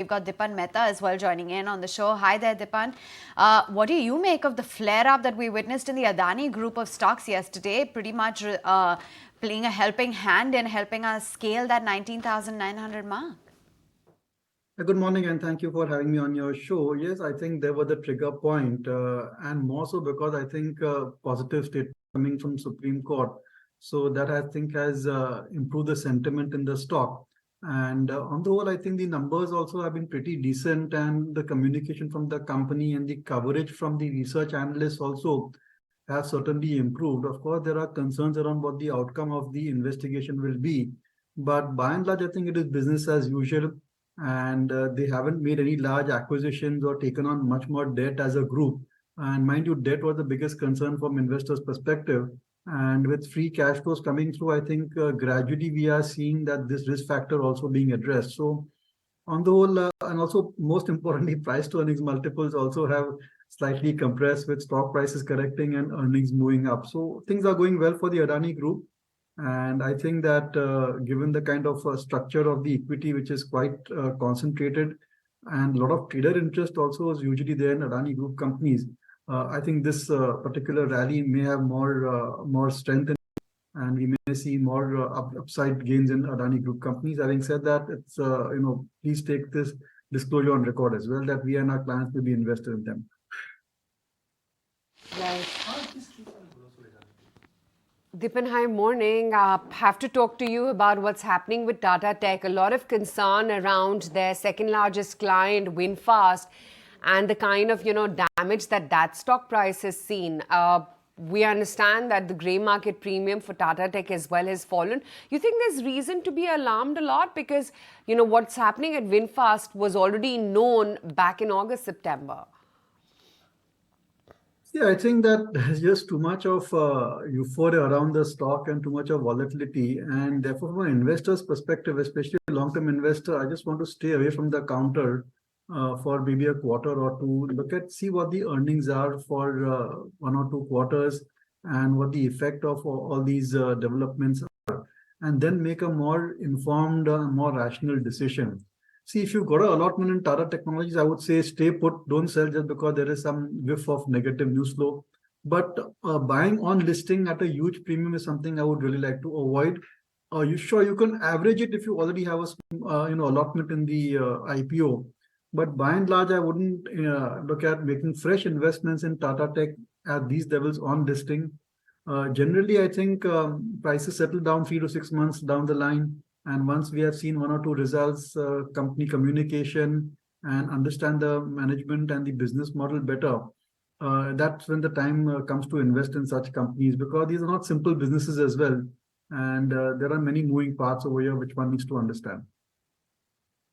We've got Dipan Mehta as well joining in on the show. Hi there, Dipan. What do you make of the flare-up that we witnessed in the Adani group of stocks yesterday? Pretty much playing a helping hand in helping us scale that 19,900 mark. Good morning, and thank you for having me on your show. Yes, I think there was the trigger point, and more so because I think positive statement coming from Supreme Court. So that I think has improved the sentiment in the stock. And on the whole, I think the numbers also have been pretty decent, and the communication from the company and the coverage from the research analysts also have certainly improved. Of course, there are concerns around what the outcome of the investigation will be, but by and large, I think it is business as usual, and they haven't made any large acquisitions or taken on much more debt as a group. And mind you, debt was the biggest concern from investors' perspective. And with free cash flows coming through, I think gradually we are seeing that this risk factor also being addressed. So on the whole, and also most importantly, price to earnings multiples also have slightly compressed with stock prices correcting and earnings moving up. So things are going well for the Adani group. And I think that given the kind of structure of the equity, which is quite concentrated, and a lot of trader interest also is usually there in Adani group companies, I think this particular rally may have more strength, and we may see more upside gains in Adani group companies. Having said that, it's please take this disclosure on record as well that we and our clients will be invested in them. Right. Dipan, hi, morning. Have to talk to you about what's happening with Tata Tech. A lot of concern around their second largest client, VinFast, and the kind of damage that stock price has seen. We understand that the grey market premium for Tata Tech as well has fallen. You think there's reason to be alarmed a lot because what's happening at VinFast was already known back in August, September? Yeah, I think that there's just too much of euphoria around the stock and too much of volatility. And therefore, from an investor's perspective, especially a long-term investor, I just want to stay away from the counter for maybe a quarter or two. See what the earnings are for 1 or 2 quarters and what the effect of all these developments are, and then make a more informed, more rational decision. See, if you've got an allotment in Tata Technologies, I would say stay put, don't sell just because there is some whiff of negative news flow. But buying on listing at a huge premium is something I would really like to avoid. You can average it if you already have a allotment in the IPO. But by and large, I wouldn't look at making fresh investments in Tata Tech at these levels on listing. Generally, I think prices settle down 3 to 6 months down the line. And once we have seen 1 or 2 results, company communication, and understand the management and the business model better, that's when the time comes to invest in such companies, because these are not simple businesses as well. And there are many moving parts over here which one needs to understand.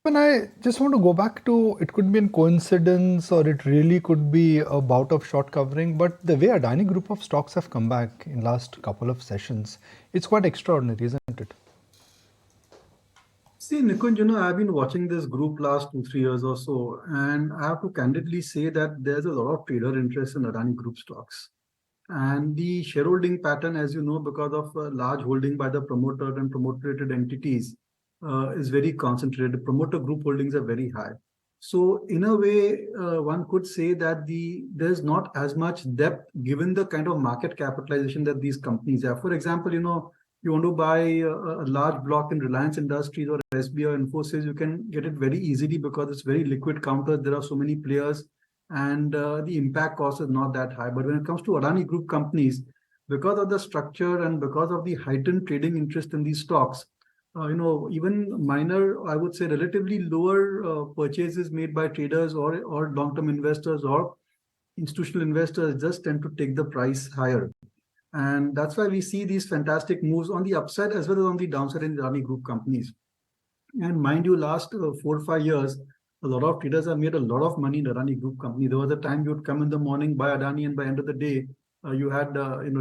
And I just want to go back to, it could be a coincidence or it really could be a bout of short covering, but the way Adani group of stocks have come back in last couple of sessions, it's quite extraordinary, isn't it? See, Nikunj, I've been watching this group last 2-3 years or so, and I have to candidly say that there's a lot of trader interest in Adani group stocks. And the shareholding pattern, as you know, because of large holding by the promoter and promoter-related entities, is very concentrated. The promoter group holdings are very high. So in a way, one could say that there's not as much depth given the kind of market capitalization that these companies have. For example, you want to buy a large block in Reliance Industries or SBI or Infosys, you can get it very easily because it's very liquid counter. There are so many players, and the impact cost is not that high. But when it comes to Adani group companies, because of the structure and because of the heightened trading interest in these stocks, even minor, I would say relatively lower purchases made by traders or long-term investors or institutional investors just tend to take the price higher. And that's why we see these fantastic moves on the upside as well as on the downside in the Adani group companies. And mind you, last 4 or 5 years, a lot of traders have made a lot of money in Adani group company. There was a time you would come in the morning, buy Adani, and by end of the day, you had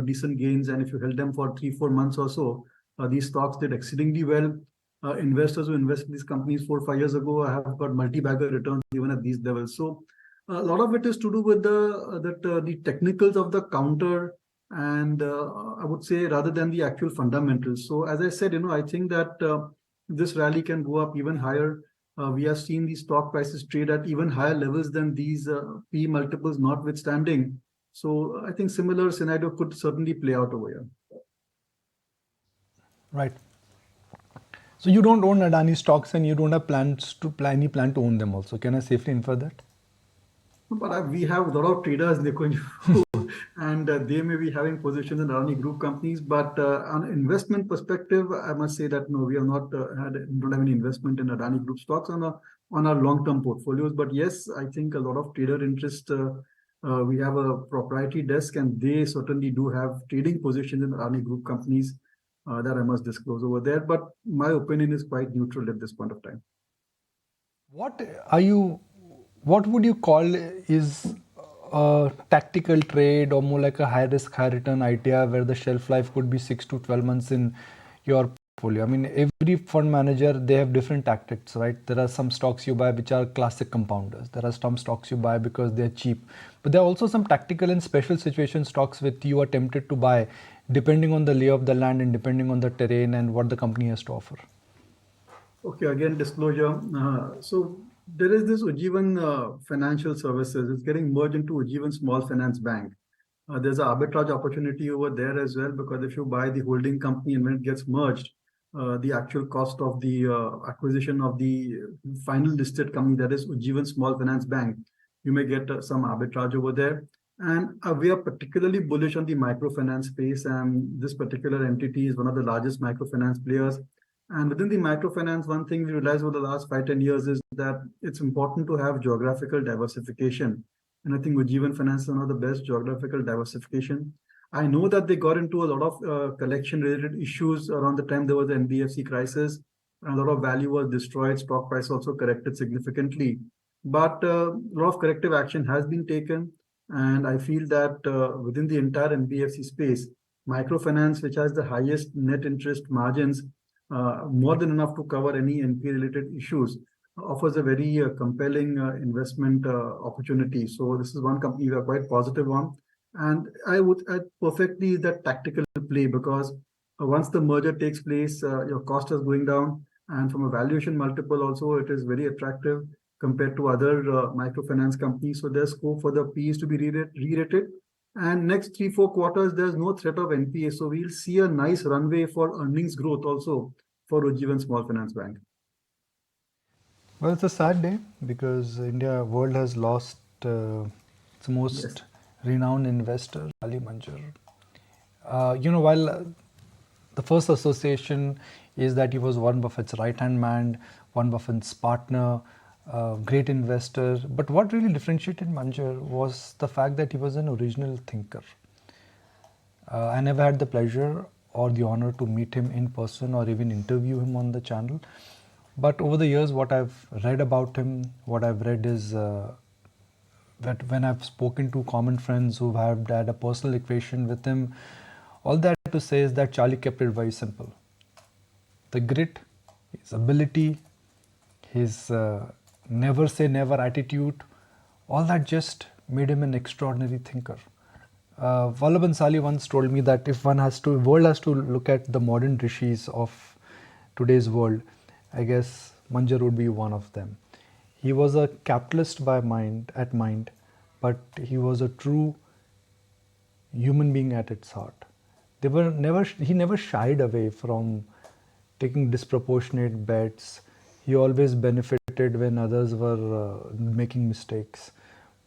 decent gains. And if you held them for 3-4 months or so, these stocks did exceedingly well. Investors who invested in these companies 4 or 5 years ago have got multi-bagger returns even at these levels. So a lot of it is to do with the technicals of the counter, and I would say rather than the actual fundamentals. So as I said, I think that this rally can go up even higher. we have seen these stock prices trade at even higher levels than these P multiples notwithstanding. So I think similar scenario could certainly play out over here. Right. So you don't own Adani stocks and you don't have any plan to own them also. Can I safely infer that? But we have a lot of traders, and they may be having positions in Adani group companies. But on an investment perspective, I must say that no, we have not don't have any investment in Adani group stocks on our long-term portfolios. But yes, I think a lot of trader interest. We have a proprietary desk, and they certainly do have trading positions in Adani group companies that I must disclose over there. But my opinion is quite neutral at this point of time. What would you call is a tactical trade or more like a high risk, high return idea where the shelf life could be 6 to 12 months in your portfolio? I mean, every fund manager, they have different tactics, right? There are some stocks you buy which are classic compounders. There are some stocks you buy because they're cheap. But there are also some tactical and special situation stocks which you are tempted to buy depending on the lay of the land and depending on the terrain and what the company has to offer. Okay, again, disclosure. So there is this Ujjivan Financial Services. It's getting merged into Ujjivan Small Finance Bank. There's an arbitrage opportunity over there as well, because if you buy the holding company and when it gets merged, the actual cost of the acquisition of the final listed company, that is Ujjivan Small Finance Bank, you may get some arbitrage over there. And we are particularly bullish on the microfinance space, and this particular entity is one of the largest microfinance players. And within the microfinance, one thing we realized over the last 5-10 years is that it's important to have geographical diversification. And I think Ujjivan Finance is one of the best geographical diversification. I know that they got into a lot of collection-related issues around the time there was the NBFC crisis. A lot of value was destroyed. Stock price also corrected significantly. But a lot of corrective action has been taken. And I feel that within the entire NBFC space, microfinance, which has the highest net interest margins, more than enough to cover any NPA-related issues, offers a very compelling investment opportunity. So this is one company we are quite positive on. And I would add perfectly that tactical play, because once the merger takes place, your cost is going down. And from a valuation multiple also, it is very attractive compared to other microfinance companies. So there's scope for the Ps to be re-rated. And next 3-4 quarters, there's no threat of NPA. So we'll see a nice runway for earnings growth also for Ujjivan Small Finance Bank. Well, it's a sad day because world has lost its most renowned investor, Ali Munger. While the first association is that he was Warren Buffett's right-hand man, Warren Buffett's partner, great investor. But what really differentiated Munger was the fact that he was an original thinker. I never had the pleasure or the honor to meet him in person or even interview him on the channel. But over the years, what I've read about him, what I've read is that when I've spoken to common friends who've had a personal equation with him, all that to say is that Charlie kept it very simple. The grit, his ability, his never say never attitude, all that just made him an extraordinary thinker. Vallabh Ansali once told me that if world has to look at the modern rishis of today's world, I guess Munger would be one of them. He was a capitalist by mind, but he was a true human being at its heart. He never shied away from taking disproportionate bets. He always benefited when others were making mistakes.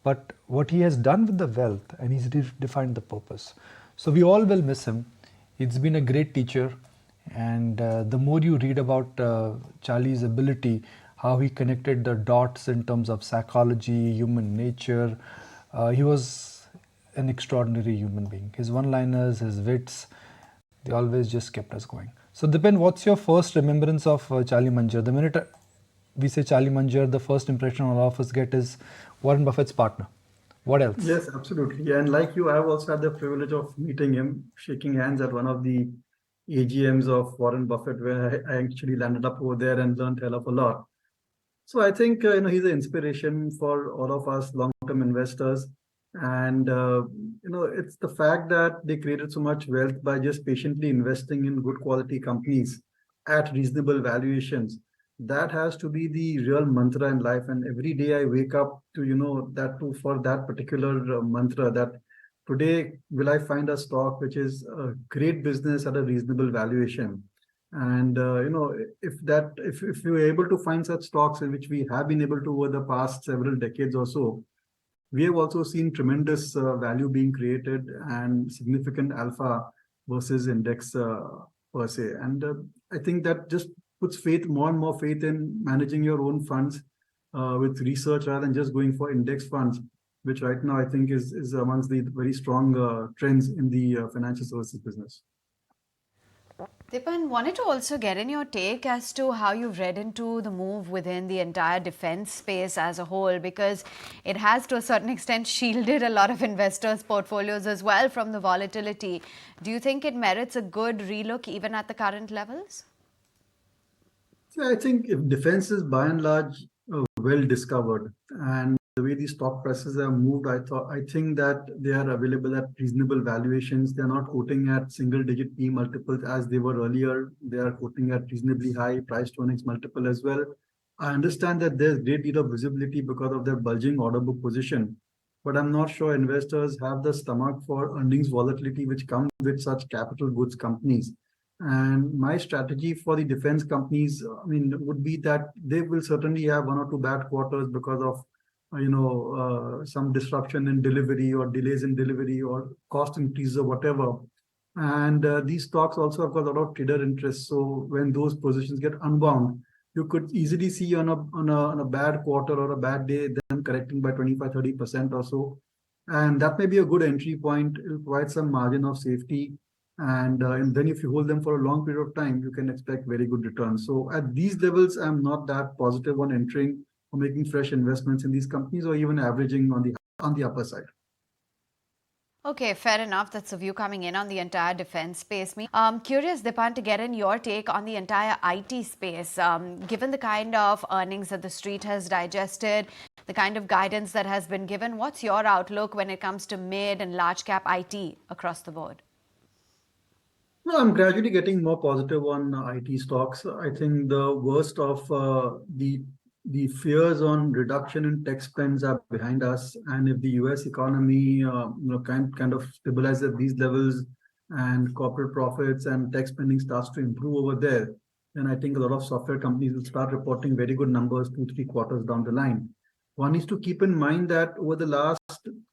But what he has done with the wealth, and he's defined the purpose. So we all will miss him. It's been a great teacher. And the more you read about Charlie's ability, how he connected the dots in terms of psychology, human nature, he was an extraordinary human being. His one-liners, his wits, they always just kept us going. So Dipan, what's your first remembrance of Charlie Munger? The minute we say Charlie Munger, the first impression all of us get is Warren Buffett's partner. What else? Yes, absolutely. And like you, I've also had the privilege of meeting him, shaking hands at one of the AGMs of Warren Buffett, where I actually landed up over there and learned a hell of a lot. So I think he's an inspiration for all of us long-term investors. And it's the fact that they created so much wealth by just patiently investing in good quality companies at reasonable valuations. that has to be the real mantra in life. And every day I wake up to, that to for that particular mantra, that today will I find a stock which is a great business at a reasonable valuation. And if we are able to find such stocks, in which we have been able to over the past several decades or so, we have also seen tremendous value being created and significant alpha versus index per se. And I think that just puts more and more faith in managing your own funds with research rather than just going for index funds, which right now I think is amongst the very strong trends in the financial services business. Dipan, wanted to also get in your take as to how you've read into the move within the entire defense space as a whole, because it has to a certain extent shielded a lot of investors' portfolios as well from the volatility. Do you think it merits a good relook even at the current levels? So I think if defense is by and large well discovered, and the way these stock prices have moved, I think that they are available at reasonable valuations. They're not quoting at single-digit P multiples as they were earlier. They are quoting at reasonably high price to earnings multiple as well. I understand that there's great deal of visibility because of their bulging order book position, but I'm not sure investors have the stomach for earnings volatility which comes with such capital goods companies. And my strategy for the defense companies, would be that they will certainly have one or two bad quarters because of, some disruption in delivery or delays in delivery or cost increases or whatever. And these stocks also have got a lot of trader interest. So when those positions get unwound, you could easily see on a bad quarter or a bad day, them correcting by 25-30% or so. And that may be a good entry point. It will provide some margin of safety. And then if you hold them for a long period of time, you can expect very good returns. So at these levels, I'm not that positive on entering or making fresh investments in these companies, or even averaging on the upper side. Okay, fair enough. That's a view coming in on the entire defense space. Curious, Dipan, to get in your take on the entire IT space. Given the kind of earnings that the street has digested, the kind of guidance that has been given, what's your outlook when it comes to mid and large cap IT across the board? No, I'm gradually getting more positive on IT stocks. I think the worst of the fears on reduction in tech spends are behind us, and if the U.S. economy kind of stabilizes at these levels, and corporate profits and tech spending starts to improve over there, then I think a lot of software companies will start reporting very good numbers 2-3 quarters down the line. One needs to keep in mind that over the last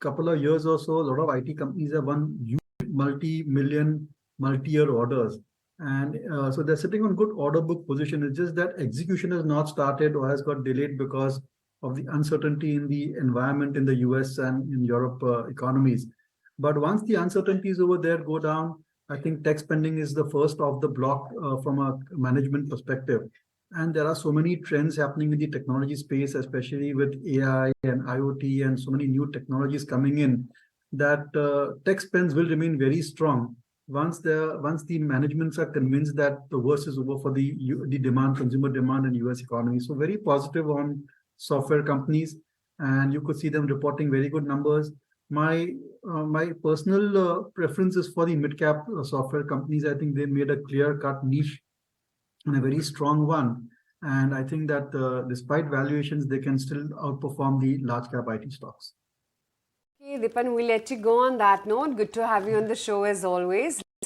couple of years or so, a lot of IT companies have won huge multi-million, multi-year orders. And so they're sitting on good order book position. It's just that execution has not started or has got delayed because of the uncertainty in the environment in the US and in Europe economies. But once the uncertainties over there go down, I think tech spending is the first of the block from a management perspective. And there are so many trends happening in the technology space, especially with AI and IoT and so many new technologies coming in, that tech spends will remain very strong once the managements are convinced that the worst is over for the demand, consumer demand in US economy. So very positive on software companies, and you could see them reporting very good numbers. My personal preference is for the mid-cap software companies. I think they made a clear-cut niche and a very strong one. And I think that despite valuations, they can still outperform the large-cap IT stocks. Okay, Dipan, we'll let you go on that note. Good to have you on the show as always.